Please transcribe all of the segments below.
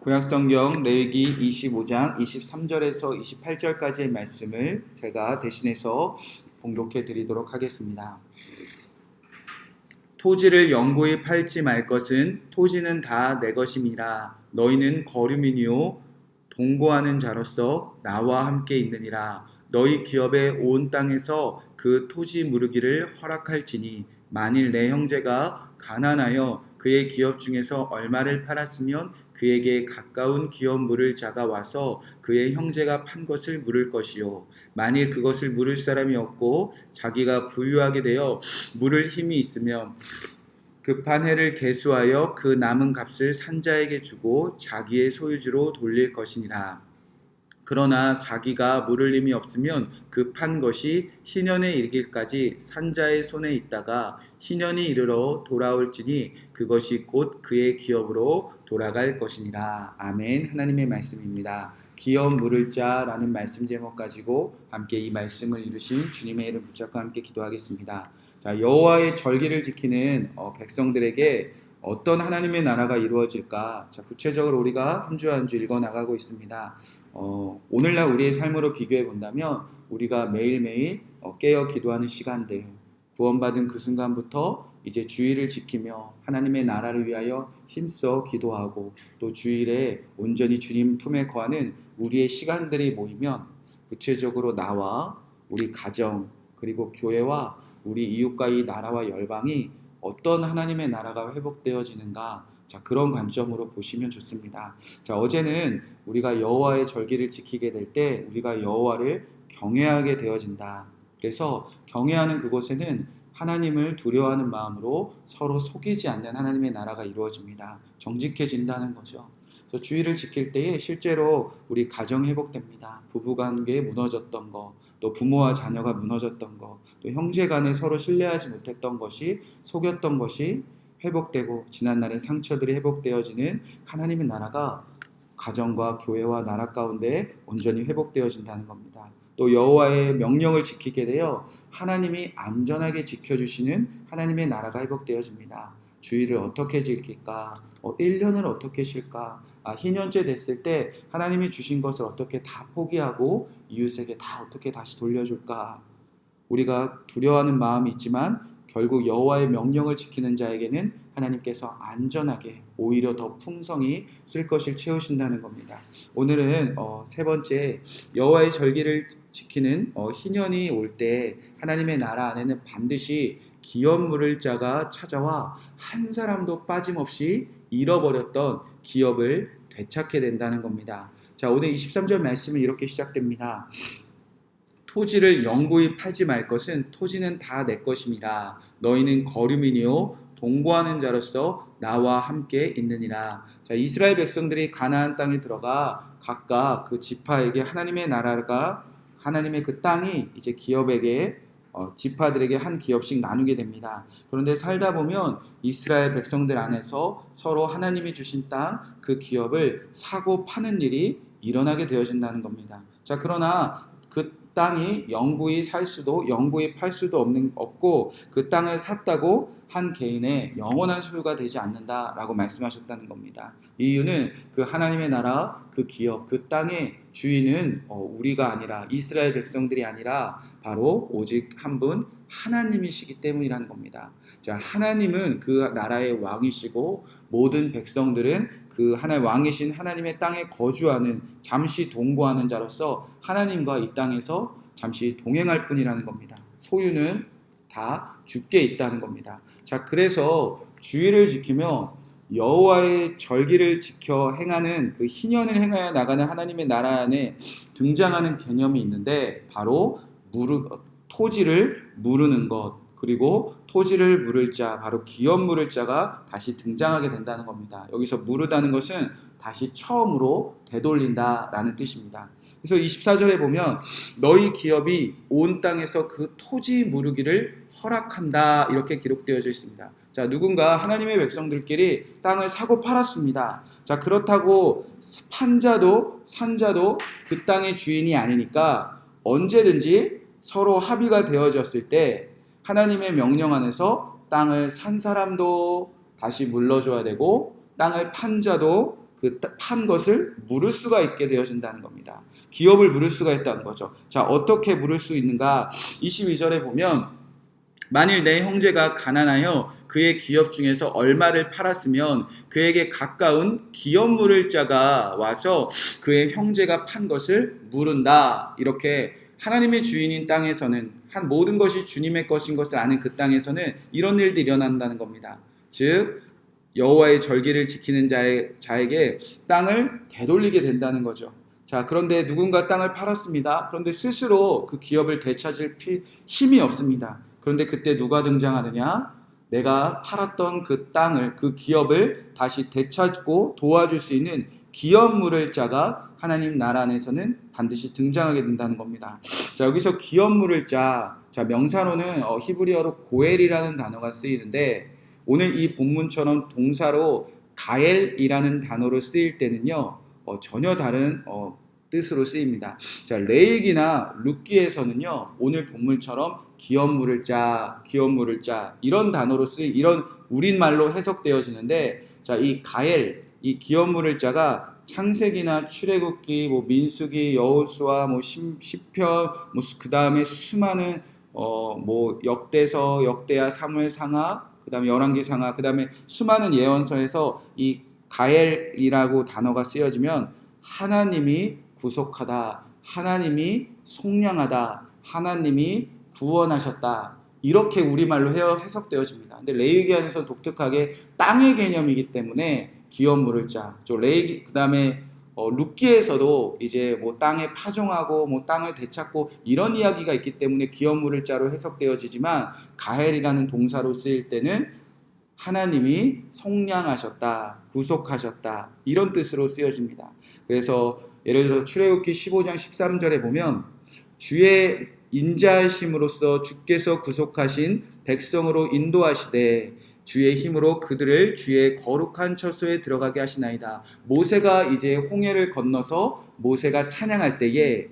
구약성경 레위기 25장 23절에서 28절까지의 말씀을 제가 대신해서 봉독해 드리도록 하겠습니다. 토지를 영구히 팔지 말 것은 토지는 다 내 것임이라. 너희는 거류민이요 동거하는 자로서 나와 함께 있느니라. 너희 기업의 온 땅에서 그 토지 무르기를 허락할지니 만일 내 형제가 가난하여 그의 기업 중에서 얼마를 팔았으면 그에게 가까운 기업 물을 자가 와서 그의 형제가 판 것을 물을 것이요 만일 그것을 물을 사람이 없고 자기가 부유하게 되어 물을 힘이 있으면 급한 해를 계수하여 그 남은 값을 산자에게 주고 자기의 소유주로 돌릴 것이니라. 그러나 자기가 물을 힘이 없으면 급한 것이 희년에 이르기까지 산자의 손에 있다가 희년이 이르러 돌아올지니 그것이 곧 그의 기업으로 돌아갈 것이니라. 아멘. 하나님의 말씀입니다. 기업 물을 자라는 말씀 제목 가지고 함께 이 말씀을 이루신 주님의 이름 붙잡고 함께 기도하겠습니다. 자, 여호와의 절기를 지키는 백성들에게 어떤 하나님의 나라가 이루어질까? 자, 구체적으로 우리가 한 주 한 주 읽어나가고 있습니다. 오늘날 우리의 삶으로 비교해 본다면 우리가 매일매일 깨어 기도하는 시간들, 구원받은 그 순간부터 이제 주일을 지키며 하나님의 나라를 위하여 힘써 기도하고 또 주일에 온전히 주님 품에 거하는 우리의 시간들이 모이면 구체적으로 나와 우리 가정 그리고 교회와 우리 이웃과 이 나라와 열방이 어떤 하나님의 나라가 회복되어지는가, 자, 그런 관점으로 보시면 좋습니다. 자, 어제는 우리가 여호와의 절기를 지키게 될 때 우리가 여호와를 경외하게 되어진다. 그래서 경외하는 그곳에는 하나님을 두려워하는 마음으로 서로 속이지 않는 하나님의 나라가 이루어집니다. 정직해진다는 거죠. 그래서 주일을 지킬 때에 실제로 우리 가정 회복됩니다. 부부관계 무너졌던 거, 또 부모와 자녀가 무너졌던 거, 또 형제간에 서로 신뢰하지 못했던 것이, 속였던 것이 회복되고 지난날의 상처들이 회복되어지는 하나님의 나라가 가정과 교회와 나라 가운데 온전히 회복되어진다는 겁니다. 또 여호와의 명령을 지키게 되어 하나님이 안전하게 지켜주시는 하나님의 나라가 회복되어집니다. 주일을 어떻게 지킬까? 1년을 어떻게 쉴까? 희년째 됐을 때 하나님이 주신 것을 어떻게 다 포기하고 이웃에게 다 어떻게 다시 돌려줄까? 우리가 두려워하는 마음이 있지만 결국 여호와의 명령을 지키는 자에게는 하나님께서 안전하게 오히려 더 풍성히 쓸 것을 채우신다는 겁니다. 오늘은 세 번째, 여호와의 절기를 지키는 희년이 올 때 하나님의 나라 안에는 반드시 기업 물을 자가 찾아와 한 사람도 빠짐없이 잃어버렸던 기업을 되찾게 된다는 겁니다. 자, 오늘 23절 말씀은 이렇게 시작됩니다. 토지를 영구히 팔지 말 것은 토지는 다 내 것임이라. 너희는 거류민이요 동거하는 자로서 나와 함께 있느니라. 자, 이스라엘 백성들이 가나안 땅에 들어가 각각 그 지파에게 하나님의 나라가, 하나님의 그 땅이 이제 기업에게 지파들에게 한 기업씩 나누게 됩니다. 그런데 살다 보면 이스라엘 백성들 안에서 서로 하나님이 주신 땅, 그 기업을 사고 파는 일이 일어나게 되어진다는 겁니다. 자, 그러나 그 땅이 영구히 살 수도 영구히 팔 수도 없고 그 땅을 샀다고 한 개인의 영원한 소유가 되지 않는다라고 말씀하셨다는 겁니다. 이 이유는 그 하나님의 나라, 그 기업, 그 땅의 주인은 우리가 아니라, 이스라엘 백성들이 아니라 바로 오직 한 분 하나님이시기 때문이라는 겁니다. 자, 하나님은 그 나라의 왕이시고 모든 백성들은 그 하나의 왕이신 하나님의 땅에 거주하는, 잠시 동거하는 자로서 하나님과 이 땅에서 잠시 동행할 뿐이라는 겁니다. 소유는 다 주께 있다는 겁니다. 자, 그래서 주일을 지키며 여호와의 절기를 지켜 행하는, 그 희년을 행하여 나가는 하나님의 나라 안에 등장하는 개념이 있는데 바로 토지를 무르는 것, 그리고 토지를 물을 자, 바로 기업 물을 자가 다시 등장하게 된다는 겁니다. 여기서 무르다는 것은 다시 처음으로 되돌린다라는 뜻입니다. 그래서 24절에 보면 너희 기업이 온 땅에서 그 토지 무르기를 허락한다, 이렇게 기록되어져 있습니다. 자, 누군가 하나님의 백성들끼리 땅을 사고 팔았습니다. 자, 그렇다고 판자도 산자도 그 땅의 주인이 아니니까 언제든지 서로 합의가 되어졌을 때 하나님의 명령 안에서 땅을 산 사람도 다시 물러줘야 되고 땅을 판 자도 그 판 것을 물을 수가 있게 되어진다는 겁니다. 기업을 물을 수가 있다는 거죠. 자, 어떻게 물을 수 있는가? 22절에 보면 만일 내 형제가 가난하여 그의 기업 중에서 얼마를 팔았으면 그에게 가까운 기업 물을 자가 와서 그의 형제가 판 것을 물은다. 이렇게 하나님의 주인인 땅에서는 한 모든 것이 주님의 것인 것을 아는 그 땅에서는 이런 일들이 일어난다는 겁니다. 즉 여호와의 절기를 지키는 자에게 땅을 되돌리게 된다는 거죠. 자, 그런데 누군가 땅을 팔았습니다. 그런데 스스로 그 기업을 되찾을 힘이 없습니다. 그런데 그때 누가 등장하느냐? 내가 팔았던 그 땅을, 그 기업을 다시 되찾고 도와줄 수 있는 기업 물을 자가 하나님 나라 안에서는 반드시 등장하게 된다는 겁니다. 자, 여기서 기업 물을 자, 명사로는 히브리어로 고엘이라는 단어가 쓰이는데 오늘 이 본문처럼 동사로 가엘이라는 단어로 쓰일 때는요, 전혀 다른 뜻으로 쓰입니다. 자, 레이기나 룻기에서는요, 오늘 본문처럼 기업 물을 자, 이런 단어로 이런 우리말로 해석되어지는데, 자, 이 가엘, 이 기업 물을 자가 창세기나 출애굽기, 민수기, 여호수아, 시편, 그 다음에 수많은 역대서, 역대하, 사무엘상하, 그 다음에 열왕기상하, 그 다음에 수많은 예언서에서 이 가엘이라고 단어가 쓰여지면 하나님이 구속하다, 하나님이 속량하다, 하나님이 구원하셨다, 이렇게 우리말로 해석되어집니다. 근데 레위기 안에서는 독특하게 땅의 개념이기 때문에 기업 물을 자, 그 다음에 룻기에서도 이제 땅에 파종하고 땅을 되찾고 이런 이야기가 있기 때문에 기업 물을 자로 해석되어지지만 가헬이라는 동사로 쓰일 때는 하나님이 속량하셨다, 구속하셨다, 이런 뜻으로 쓰여집니다. 그래서 예를 들어 출애굽기 15장 13절에 보면 주의 인자하심으로써 주께서 구속하신 백성으로 인도하시되 주의 힘으로 그들을 주의 거룩한 처소에 들어가게 하시나이다. 모세가 이제 홍해를 건너서 모세가 찬양할 때에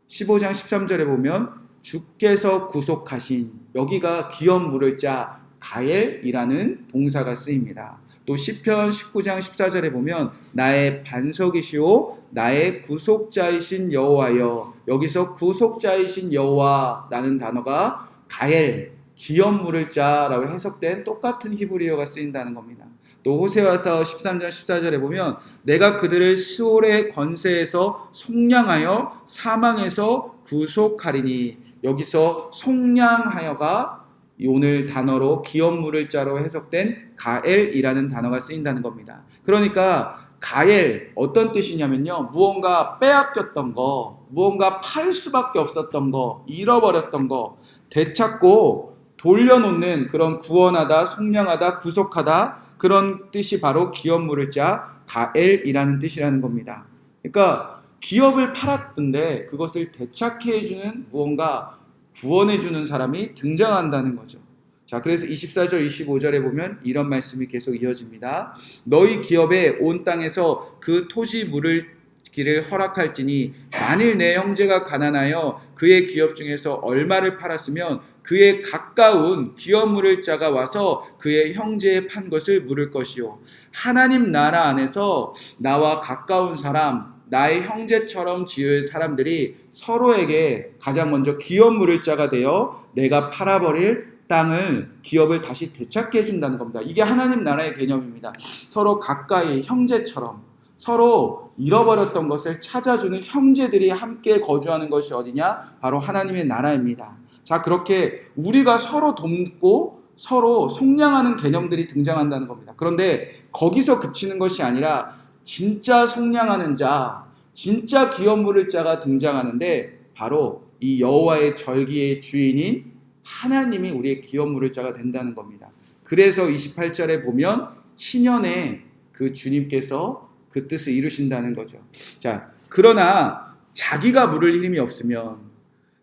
15장 13절에 보면 주께서 구속하신, 여기가 기업 물을 자 가엘이라는 동사가 쓰입니다. 또 시편 19장 14절에 보면 나의 반석이시오 나의 구속자이신 여호와여, 여기서 구속자이신 여호와라는 단어가 가엘, 기업 물을 자라고 해석된 똑같은 히브리어가 쓰인다는 겁니다. 또 호세아서 13장 14절에 보면 내가 그들을 스올의 권세에서 속량하여 사망에서 구속하리니, 여기서 속량하여가 오늘 단어로 기업 물을 자로 해석된 가엘이라는 단어가 쓰인다는 겁니다. 그러니까 가엘 어떤 뜻이냐면요, 무언가 빼앗겼던 거, 무언가 팔 수밖에 없었던 거, 잃어버렸던 거 되찾고 돌려놓는 그런 구원하다, 속량하다, 구속하다, 그런 뜻이 바로 기업 물을 자 가엘이라는 뜻이라는 겁니다. 그러니까 기업을 팔았던데 그것을 되찾게 해주는 무언가 구원해주는 사람이 등장한다는 거죠. 자, 그래서 24절, 25절에 보면 이런 말씀이 계속 이어집니다. 너희 기업에 온 땅에서 그 토지 물을 기를 허락할지니 만일 내 형제가 가난하여 그의 기업 중에서 얼마를 팔았으면 그의 가까운 기업 물을 자가 와서 그의 형제의 판 것을 물을 것이요, 하나님 나라 안에서 나와 가까운 사람, 나의 형제처럼 지을 사람들이 서로에게 가장 먼저 기업 물을 자가 되어 내가 팔아버릴 땅을, 기업을 다시 되찾게 해준다는 겁니다. 이게 하나님 나라의 개념입니다. 서로 가까이 형제처럼 서로 잃어버렸던 것을 찾아주는 형제들이 함께 거주하는 것이 어디냐? 바로 하나님의 나라입니다. 자, 그렇게 우리가 서로 돕고 서로 속량하는 개념들이 등장한다는 겁니다. 그런데 거기서 그치는 것이 아니라 진짜 속량하는 자, 진짜 기업 물을 자가 등장하는데 바로 이 여호와의 절기의 주인인 하나님이 우리의 기업 물을 자가 된다는 겁니다. 그래서 28절에 보면 신년에 그 주님께서 그 뜻을 이루신다는 거죠. 자, 그러나 자기가 물을 힘이 없으면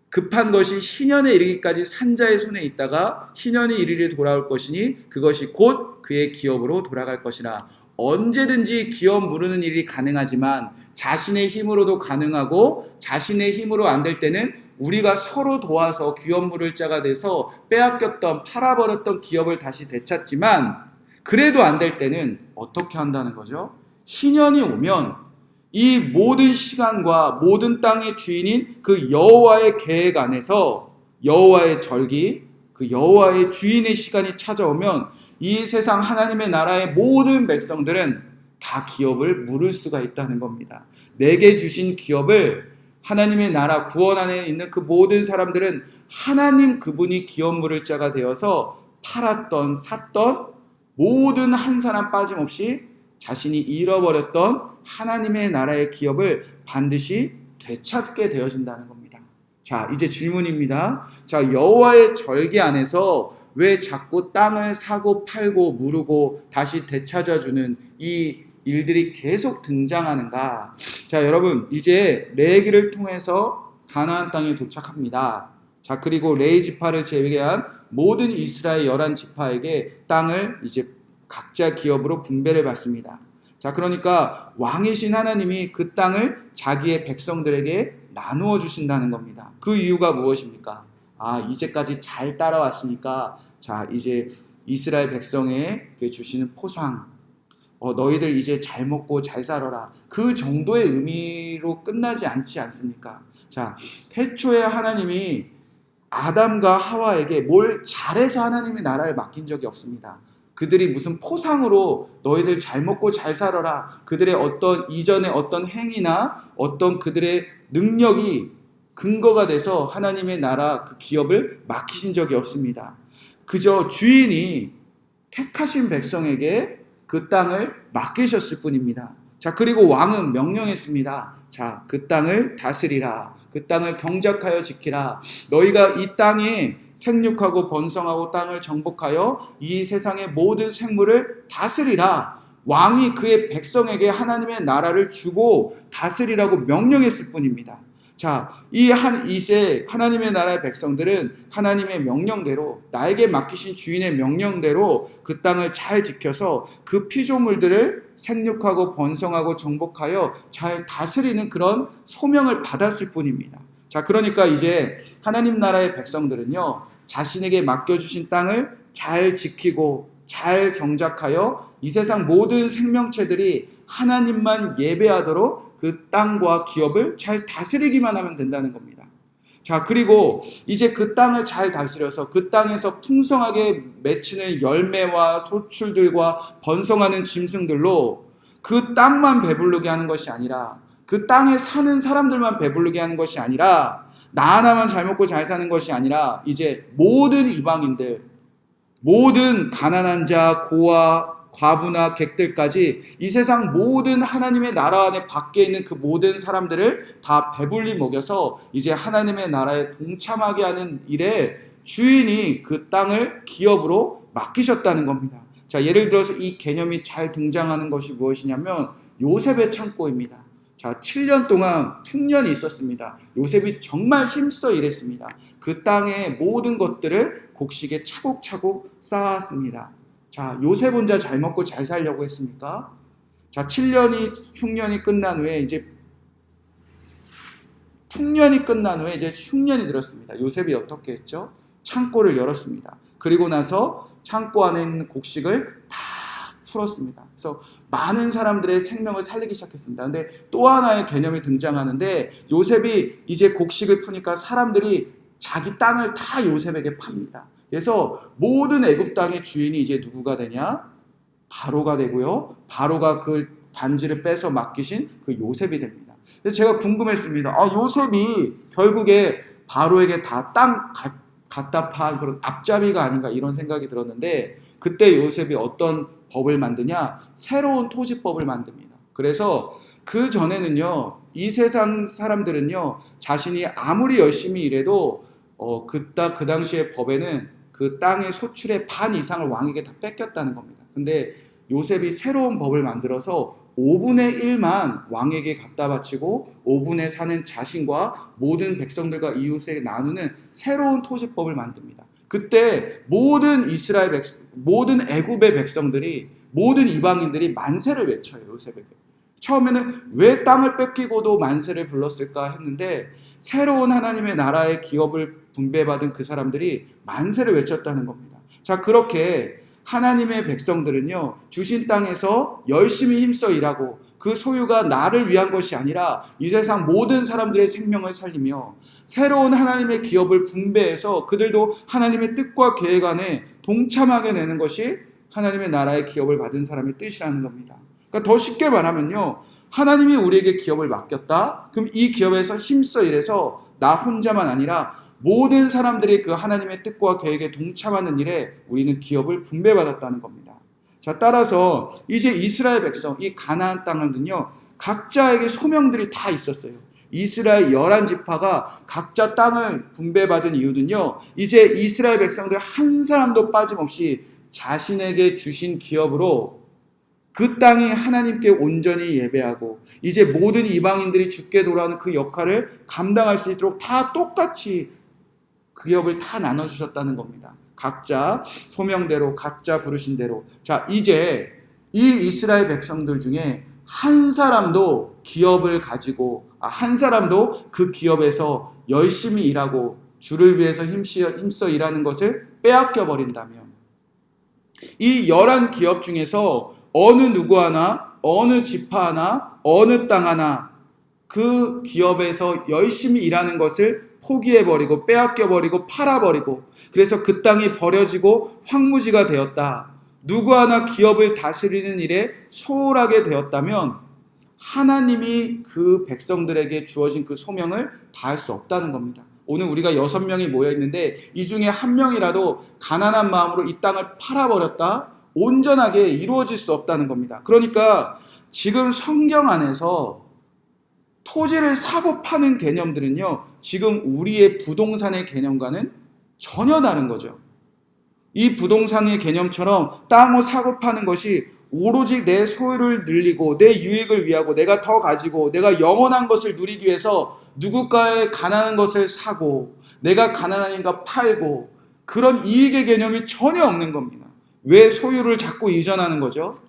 급한 것이 희년에 이르기까지 산자의 손에 있다가 희년이 이르리 돌아올 것이니 그것이 곧 그의 기업으로 돌아갈 것이라. 언제든지 기업 무르는 일이 가능하지만 자신의 힘으로도 가능하고 자신의 힘으로 안 될 때는 우리가 서로 도와서 기업 물을 자가 돼서 빼앗겼던, 팔아버렸던 기업을 다시 되찾지만 그래도 안 될 때는 어떻게 한다는 거죠? 희년이 오면 이 모든 시간과 모든 땅의 주인인 그 여호와의 계획 안에서 여호와의 절기, 그 여호와의 주인의 시간이 찾아오면 이 세상 하나님의 나라의 모든 백성들은 다 기업을 물을 수가 있다는 겁니다. 내게 주신 기업을 하나님의 나라 구원 안에 있는 그 모든 사람들은 하나님 그분이 기업 물을 자가 되어서 팔았던 샀던 모든 한 사람 빠짐없이 자신이 잃어버렸던 하나님의 나라의 기업을 반드시 되찾게 되어진다는 겁니다. 자, 이제 질문입니다. 자, 여호와의 절기 안에서 왜 자꾸 땅을 사고 팔고 무르고 다시 되찾아주는 이 일들이 계속 등장하는가? 자, 여러분, 이제 레위기를 통해서 가나안 땅에 도착합니다. 자, 그리고 레위 지파를 제외한 모든 이스라엘 11지파에게 땅을 이제 각자 기업으로 분배를 받습니다. 자, 그러니까 왕이신 하나님이 그 땅을 자기의 백성들에게 나누어 주신다는 겁니다. 그 이유가 무엇입니까? 이제까지 잘 따라왔으니까 자, 이제 이스라엘 백성에게 주시는 포상, 너희들 이제 잘 먹고 잘 살아라. 그 정도의 의미로 끝나지 않지 않습니까? 자, 태초에 하나님이 아담과 하와에게 뭘 잘해서 하나님의 나라를 맡긴 적이 없습니다. 그들이 무슨 포상으로 너희들 잘 먹고 잘 살아라. 그들의 어떤 이전의 어떤 행위나 어떤 그들의 능력이 근거가 돼서 하나님의 나라 그 기업을 맡기신 적이 없습니다. 그저 주인이 택하신 백성에게 그 땅을 맡기셨을 뿐입니다. 자, 그리고 왕은 명령했습니다. 자, 그 땅을 다스리라. 그 땅을 경작하여 지키라. 너희가 이 땅에 생육하고 번성하고 땅을 정복하여 이 세상의 모든 생물을 다스리라. 왕이 그의 백성에게 하나님의 나라를 주고 다스리라고 명령했을 뿐입니다. 자, 이세 하나님의 나라의 백성들은 하나님의 명령대로 나에게 맡기신 주인의 명령대로 그 땅을 잘 지켜서 그 피조물들을 생육하고 번성하고 정복하여 잘 다스리는 그런 소명을 받았을 뿐입니다. 자, 그러니까 이제 하나님 나라의 백성들은요, 자신에게 맡겨주신 땅을 잘 지키고 잘 경작하여 이 세상 모든 생명체들이 하나님만 예배하도록 그 땅과 기업을 잘 다스리기만 하면 된다는 겁니다. 자, 그리고 이제 그 땅을 잘 다스려서 그 땅에서 풍성하게 맺히는 열매와 소출들과 번성하는 짐승들로 그 땅만 배부르게 하는 것이 아니라, 그 땅에 사는 사람들만 배부르게 하는 것이 아니라, 나 하나만 잘 먹고 잘 사는 것이 아니라 이제 모든 이방인들, 모든 가난한 자, 고아, 과부나 객들까지 이 세상 모든 하나님의 나라 안에 밖에 있는 그 모든 사람들을 다 배불리 먹여서 이제 하나님의 나라에 동참하게 하는 일에 주인이 그 땅을 기업으로 맡기셨다는 겁니다. 자, 예를 들어서 이 개념이 잘 등장하는 것이 무엇이냐면 요셉의 창고입니다. 자, 7년 동안 풍년이 있었습니다. 요셉이 정말 힘써 일했습니다. 그 땅의 모든 것들을 곡식에 차곡차곡 쌓았습니다. 자, 요셉 혼자 잘 먹고 잘 살려고 했습니까? 자, 7년이 흉년이 끝난 후에 이제 풍년이 끝난 후에 이제 흉년이 들었습니다. 요셉이 어떻게 했죠? 창고를 열었습니다. 그리고 나서 창고 안에 있는 곡식을 다 풀었습니다. 그래서 많은 사람들의 생명을 살리기 시작했습니다. 근데 또 하나의 개념이 등장하는데, 요셉이 이제 곡식을 푸니까 사람들이 자기 땅을 다 요셉에게 팝니다. 그래서 모든 애굽 땅의 주인이 이제 누구가 되냐? 바로가 되고요. 바로가 그 반지를 빼서 맡기신 그 요셉이 됩니다. 그래서 제가 궁금했습니다. 요셉이 결국에 바로에게 다 땅 갖다 판 그런 앞잡이가 아닌가, 이런 생각이 들었는데, 그때 요셉이 어떤 법을 만드냐? 새로운 토지법을 만듭니다. 그래서 그 전에는요, 이 세상 사람들은요, 자신이 아무리 열심히 일해도 그 당시의 법에는 그 땅의 소출의 반 이상을 왕에게 다 뺏겼다는 겁니다. 근데 요셉이 새로운 법을 만들어서 5분의 1만 왕에게 갖다 바치고 5분의 4는 자신과 모든 백성들과 이웃에게 나누는 새로운 토지법을 만듭니다. 그때 모든 모든 애굽의 백성들이, 모든 이방인들이 만세를 외쳐요, 요셉에게. 처음에는 왜 땅을 뺏기고도 만세를 불렀을까 했는데, 새로운 하나님의 나라의 기업을 분배받은 그 사람들이 만세를 외쳤다는 겁니다. 자, 그렇게 하나님의 백성들은요, 주신 땅에서 열심히 힘써 일하고 그 소유가 나를 위한 것이 아니라 이 세상 모든 사람들의 생명을 살리며 새로운 하나님의 기업을 분배해서 그들도 하나님의 뜻과 계획 안에 동참하게 되는 것이 하나님의 나라의 기업을 받은 사람의 뜻이라는 겁니다. 그러니까 더 쉽게 말하면요, 하나님이 우리에게 기업을 맡겼다? 그럼 이 기업에서 힘써 일해서 나 혼자만 아니라 모든 사람들이 그 하나님의 뜻과 계획에 동참하는 일에 우리는 기업을 분배받았다는 겁니다. 자, 따라서 이제 이스라엘 백성, 이 가나안 땅은요, 각자에게 소명들이 다 있었어요. 이스라엘 11지파가 각자 땅을 분배받은 이유는요, 이제 이스라엘 백성들 한 사람도 빠짐없이 자신에게 주신 기업으로 그 땅이 하나님께 온전히 예배하고 이제 모든 이방인들이 주께 돌아오는 그 역할을 감당할 수 있도록 다 똑같이 그 기업을 다 나눠주셨다는 겁니다. 각자 소명대로, 각자 부르신 대로. 자, 이제 이 이스라엘 백성들 중에 한 사람도 기업을 가지고, 한 사람도 그 기업에서 열심히 일하고 주를 위해서 힘써 일하는 것을 빼앗겨 버린다면, 이 11기업 중에서 어느 누구 하나, 어느 지파 하나, 어느 땅 하나 그 기업에서 열심히 일하는 것을 포기해버리고 빼앗겨버리고 팔아버리고, 그래서 그 땅이 버려지고 황무지가 되었다. 누구 하나 기업을 다스리는 일에 소홀하게 되었다면 하나님이 그 백성들에게 주어진 그 소명을 다할 수 없다는 겁니다. 오늘 우리가 6명이 모여있는데 이 중에 한 명이라도 가난한 마음으로 이 땅을 팔아버렸다? 온전하게 이루어질 수 없다는 겁니다. 그러니까 지금 성경 안에서 토지를 사고 파는 개념들은요, 지금 우리의 부동산의 개념과는 전혀 다른 거죠. 이 부동산의 개념처럼 땅을 사고 파는 것이 오로지 내 소유를 늘리고 내 유익을 위하고 내가 더 가지고 내가 영원한 것을 누리기 위해서 누군가의 가난한 것을 사고 내가 가난하니까 팔고, 그런 이익의 개념이 전혀 없는 겁니다. 왜 소유를 자꾸 이전하는 거죠?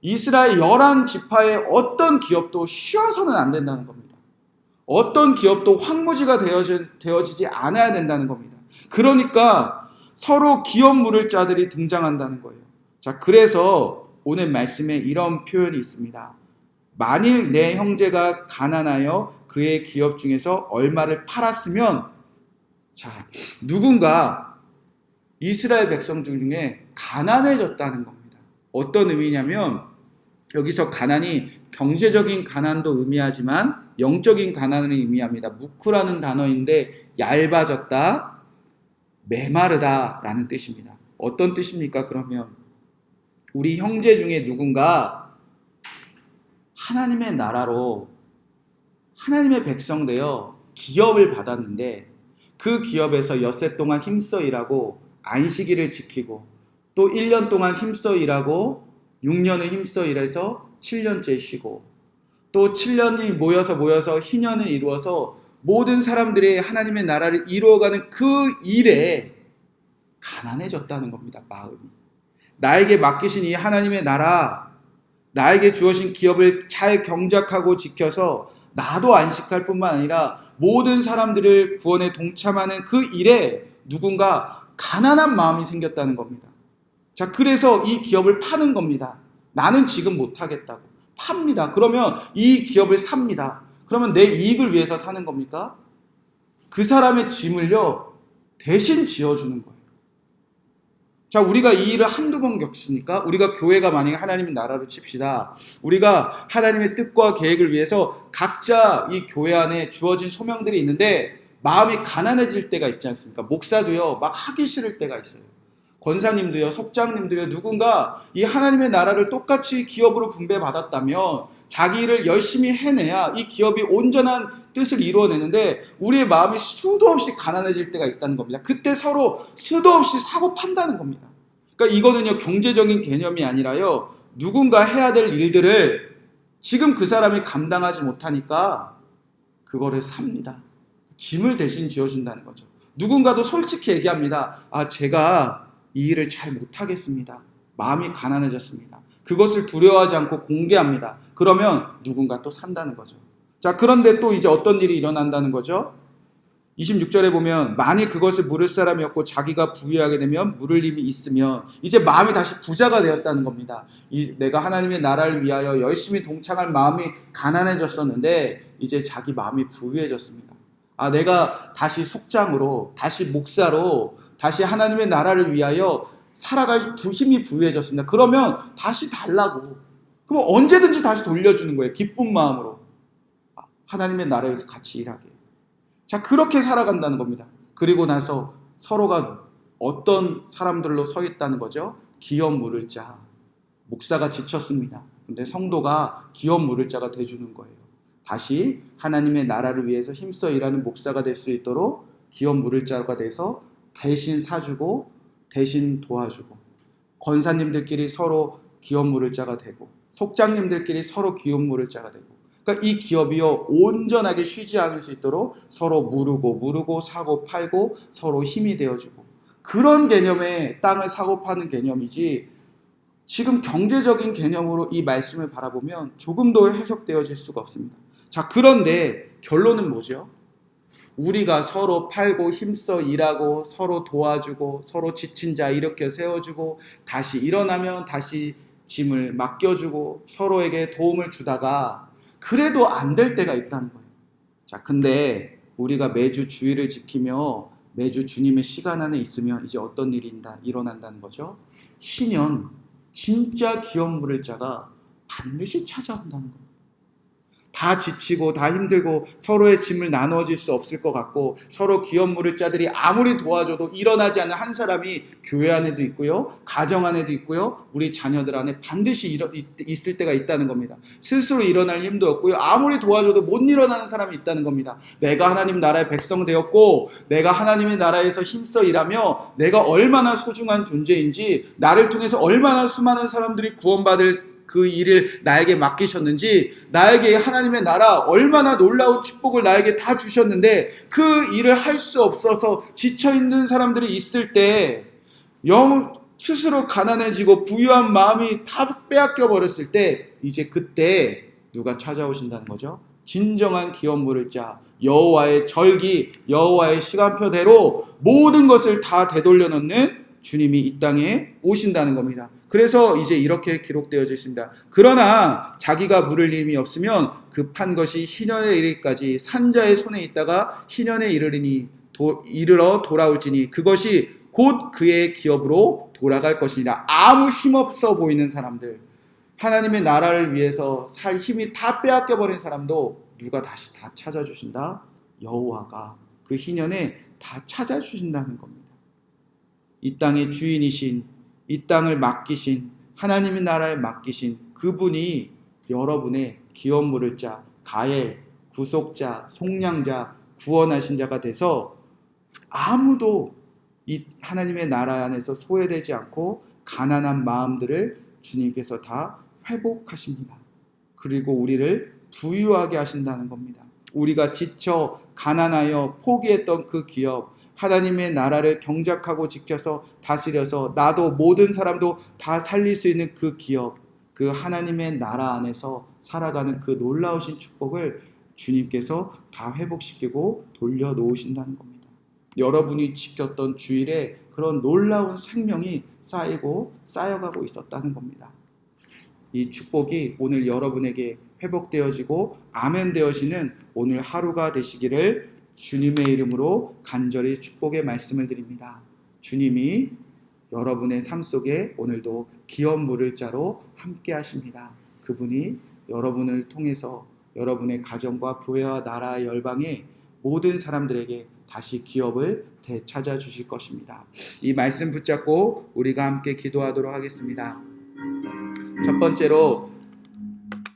이스라엘 11지파의 어떤 기업도 쉬어서는 안 된다는 겁니다. 어떤 기업도 황무지가 되어지지 않아야 된다는 겁니다. 그러니까 서로 기업 물을 자들이 등장한다는 거예요. 자, 그래서 오늘 말씀에 이런 표현이 있습니다. 만일 내 형제가 가난하여 그의 기업 중에서 얼마를 팔았으면, 자, 누군가 이스라엘 백성 중에 가난해졌다는 겁니다. 어떤 의미냐면 여기서 가난이 경제적인 가난도 의미하지만 영적인 가난을 의미합니다. 무크라는 단어인데 얇아졌다, 메마르다 라는 뜻입니다. 어떤 뜻입니까? 그러면 우리 형제 중에 누군가 하나님의 나라로 하나님의 백성 되어 기업을 받았는데 그 기업에서 엿새 동안 힘써 일하고 안식일을 지키고 또 1년 동안 힘써 일하고 6년을 힘써 일해서 7년째 쉬고 또 7년이 모여서 희년을 이루어서 모든 사람들이 하나님의 나라를 이루어가는 그 일에 가난해졌다는 겁니다. 마음이. 나에게 맡기신 이 하나님의 나라, 나에게 주어진 기업을 잘 경작하고 지켜서 나도 안식할 뿐만 아니라 모든 사람들을 구원에 동참하는 그 일에 누군가 가난한 마음이 생겼다는 겁니다. 자, 그래서 이 기업을 파는 겁니다. 나는 지금 못하겠다고 팝니다. 그러면 이 기업을 삽니다. 그러면 내 이익을 위해서 사는 겁니까? 그 사람의 짐을요 대신 지어주는 거예요. 자, 우리가 이 일을 한두 번 겪습니까? 우리가 교회가 만약에 하나님의 나라로 칩시다. 우리가 하나님의 뜻과 계획을 위해서 각자 이 교회 안에 주어진 소명들이 있는데 마음이 가난해질 때가 있지 않습니까? 목사도요 막 하기 싫을 때가 있어요. 권사님도요, 속장님도요, 누군가 이 하나님의 나라를 똑같이 기업으로 분배받았다면 자기 일을 열심히 해내야 이 기업이 온전한 뜻을 이루어내는데 우리의 마음이 수도 없이 가난해질 때가 있다는 겁니다. 그때 서로 수도 없이 사고 판다는 겁니다. 그러니까 이거는요 경제적인 개념이 아니라요, 누군가 해야 될 일들을 지금 그 사람이 감당하지 못하니까 그거를 삽니다. 짐을 대신 지어준다는 거죠. 누군가도 솔직히 얘기합니다. 제가 이 일을 잘 못하겠습니다. 마음이 가난해졌습니다. 그것을 두려워하지 않고 공개합니다. 그러면 누군가 또 산다는 거죠. 자, 그런데 또 이제 어떤 일이 일어난다는 거죠? 26절에 보면 만일 그것을 물을 사람이 없고 자기가 부유하게 되면 물을 힘이 있으면 이제 마음이 다시 부자가 되었다는 겁니다. 내가 하나님의 나라를 위하여 열심히 동참할 마음이 가난해졌었는데 이제 자기 마음이 부유해졌습니다. 내가 다시 속장으로, 다시 목사로, 다시 하나님의 나라를 위하여 살아갈 힘이 부유해졌습니다. 그러면 다시 달라고. 그럼 언제든지 다시 돌려주는 거예요. 기쁜 마음으로. 하나님의 나라에서 같이 일하게. 자, 그렇게 살아간다는 겁니다. 그리고 나서 서로가 어떤 사람들로 서 있다는 거죠? 기업 물을 자. 목사가 지쳤습니다. 근데 성도가 기업 물을 자가 돼주는 거예요. 다시 하나님의 나라를 위해서 힘써 일하는 목사가 될 수 있도록 기업 물을 자가 돼서 대신 사주고 대신 도와주고, 권사님들끼리 서로 기업 물을 자가 되고, 속장님들끼리 서로 기업 물을 자가 되고, 그러니까 이 기업이요 온전하게 쉬지 않을 수 있도록 서로 무르고 사고 팔고 서로 힘이 되어주고, 그런 개념의 땅을 사고 파는 개념이지, 지금 경제적인 개념으로 이 말씀을 바라보면 조금 더 해석되어질 수가 없습니다. 자, 그런데 결론은 뭐죠? 우리가 서로 팔고 힘써 일하고 서로 도와주고 서로 지친 자 일으켜 세워주고 다시 일어나면 다시 짐을 맡겨주고 서로에게 도움을 주다가 그래도 안 될 때가 있다는 거예요. 자, 근데 우리가 매주 주의를 지키며 매주 주님의 시간 안에 있으면 이제 어떤 일이 일어난다는 거죠? 신년 진짜 기업 물을 자가 반드시 찾아온다는 겁니다. 다 지치고 다 힘들고 서로의 짐을 나눠질 수 없을 것 같고 서로 기업 물을 자들이 아무리 도와줘도 일어나지 않는 한 사람이 교회 안에도 있고요, 가정 안에도 있고요, 우리 자녀들 안에 반드시 있을 때가 있다는 겁니다. 스스로 일어날 힘도 없고요, 아무리 도와줘도 못 일어나는 사람이 있다는 겁니다. 내가 하나님 나라의 백성 되었고 내가 하나님의 나라에서 힘써 일하며 내가 얼마나 소중한 존재인지, 나를 통해서 얼마나 수많은 사람들이 구원받을 그 일을 나에게 맡기셨는지, 나에게 하나님의 나라 얼마나 놀라운 축복을 나에게 다 주셨는데 그 일을 할 수 없어서 지쳐있는 사람들이 있을 때, 스스로 가난해지고 부유한 마음이 다 빼앗겨 버렸을 때, 이제 그때 누가 찾아오신다는 거죠? 진정한 기업 물을 자, 여호와의 절기, 여호와의 시간표대로 모든 것을 다 되돌려 놓는 주님이 이 땅에 오신다는 겁니다. 그래서 이제 이렇게 기록되어져 있습니다. 그러나 자기가 물을 힘이 없으면 급한 것이 희년에 이르기까지 산자의 손에 있다가 희년에 이르러 돌아올지니 그것이 곧 그의 기업으로 돌아갈 것이니라. 아무 힘없어 보이는 사람들, 하나님의 나라를 위해서 살 힘이 다 빼앗겨 버린 사람도 누가 다시 다 찾아주신다? 여호와가 그 희년에 다 찾아주신다는 겁니다. 이 땅의 주인이신, 이 땅을 맡기신, 하나님의 나라에 맡기신 그분이 여러분의 기업 물을 자, 가엘, 구속자, 속량자, 구원하신 자가 돼서 아무도 이 하나님의 나라 안에서 소외되지 않고 가난한 마음들을 주님께서 다 회복하십니다. 그리고 우리를 부유하게 하신다는 겁니다. 우리가 지쳐 가난하여 포기했던 그 기업, 하나님의 나라를 경작하고 지켜서 다스려서 나도 모든 사람도 다 살릴 수 있는 그 기업, 그 하나님의 나라 안에서 살아가는 그 놀라우신 축복을 주님께서 다 회복시키고 돌려놓으신다는 겁니다. 여러분이 지켰던 주일에 그런 놀라운 생명이 쌓이고 쌓여가고 있었다는 겁니다. 이 축복이 오늘 여러분에게 회복되어지고 아멘 되어지는 오늘 하루가 되시기를 주님의 이름으로 간절히 축복의 말씀을 드립니다. 주님이 여러분의 삶 속에 오늘도 기업 물을 자로 함께 하십니다. 그분이 여러분을 통해서 여러분의 가정과 교회와 나라 열방의 모든 사람들에게 다시 기업을 되찾아 주실 것입니다. 이 말씀 붙잡고 우리가 함께 기도하도록 하겠습니다. 첫 번째로